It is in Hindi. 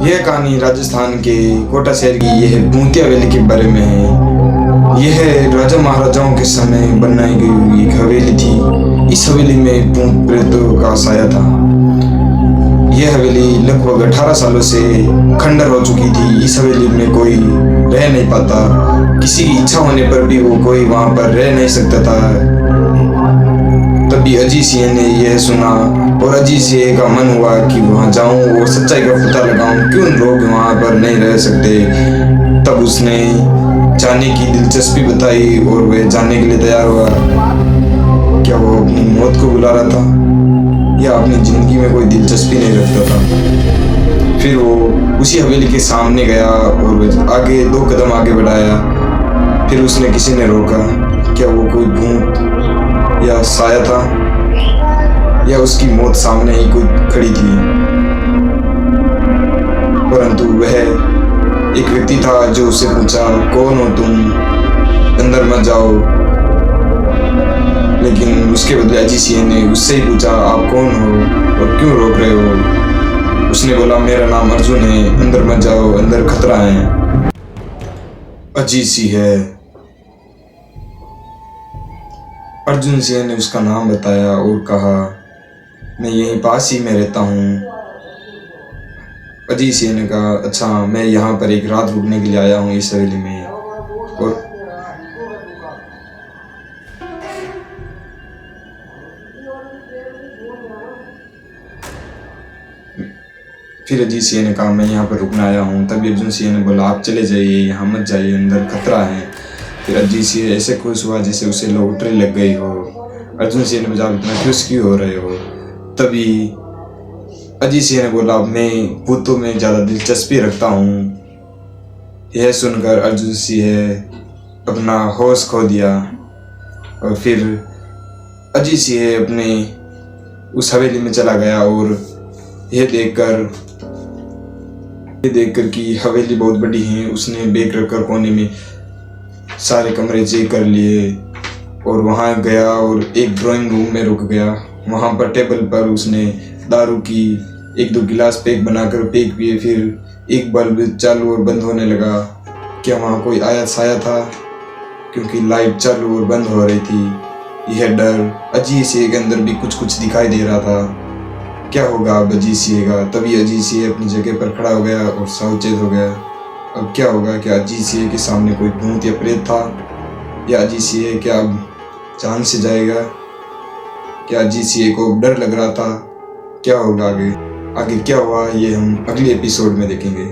यह कहानी राजस्थान के कोटा शहर की यह भूतिया वैली के बारे में है। यह राजा महाराजाओं के समय बनाई गई हुई एक हवेली थी। इस हवेली में भूत प्रेतों का साया था। यह हवेली लगभग 18 सालों से खंडर हो चुकी थी। इस हवेली में कोई रह नहीं पाता। किसी की इच्छा होने पर भी वो कोई वहां पर रह नहीं सकता था। तभी अजीत सिंह ने यह सुना और अजीत सिंह का मन हुआ कि वहां जाऊं और सच्चाई का पता लगाऊं, क्यों लोग वहां पर नहीं रह सकते। तब उसने जाने की दिलचस्पी बताई और वह जाने के लिए तैयार हुआ। क्या वो अपनी मौत को बुला रहा था या अपनी जिंदगी में कोई दिलचस्पी नहीं रखता था। फिर वो उसी हवेली के सामने गया और आगे 2 कदम आगे बढ़ाया। फिर उसने किसी ने रोका। क्या वो कोई भूत या साया था या उसकी मौत सामने ही कोई खड़ी थी। परंतु वह एक व्यक्ति था जो उससे पूछा, कौन हो तुम, अंदर मत जाओ। लेकिन उसके बदले अजीत सिंह ने उससे ही पूछा, आप कौन हो और क्यों रोक रहे हो। उसने बोला, मेरा नाम अर्जुन है, अंदर मत जाओ, अंदर खतरा है। अजीत सिंह है। अर्जुन सिंह ने उसका नाम बताया और कहा, मैं यहीं पास ही में रहता हूँ। अजीत सिंह ने कहा, अच्छा, मैं यहाँ पर एक रात रुकने के लिए आया हूँ इस हवेली में। और फिर अजीत सिंह ने कहा, मैं यहाँ पर रुकने आया हूँ। तभी अर्जुन सिंह ने बोला, आप चले जाइए, यहाँ मत जाइए, अंदर खतरा है। फिर अजीत सिंह ऐसे खुश हुआ जैसे उसे लॉटरी लग गई हो। अर्जुन सिंह ने पूछा, इतना खुश क्यों हो रहे हो। तभी अजीत सिंह ने बोला, मैं भूतों में ज़्यादा दिलचस्पी रखता हूँ। यह सुनकर अर्जुन सिंह अपना होश खो दिया। और फिर अजीत सिंह अपने उस हवेली में चला गया और यह देखकर कि हवेली बहुत बड़ी है, उसने बैग रखकर कोने में सारे कमरे चेक कर लिए और वहाँ गया और एक ड्राइंग रूम में रुक गया। वहाँ पर टेबल पर उसने दारू की 1-2 गिलास पैक बनाकर पैक पिए। फिर एक बल्ब चालू और बंद होने लगा। क्या वहाँ कोई आया साया था, क्योंकि लाइट चालू और बंद हो रही थी। यह डर अजीत सिंह के अंदर भी कुछ कुछ दिखाई दे रहा था। क्या होगा अब अजीत सिंह का। तभी अजीत सिंह अपनी जगह पर खड़ा हो गया और सावचेत हो गया। अब क्या होगा, क्या अजीत सिंह के सामने कोई भूत या प्रेत था, या अजीत सिंह क्या अब जान से जाएगा, क्या अजीत सिंह को डर लग रहा था। क्या होगा आगे क्या हुआ, ये हम अगले एपिसोड में देखेंगे।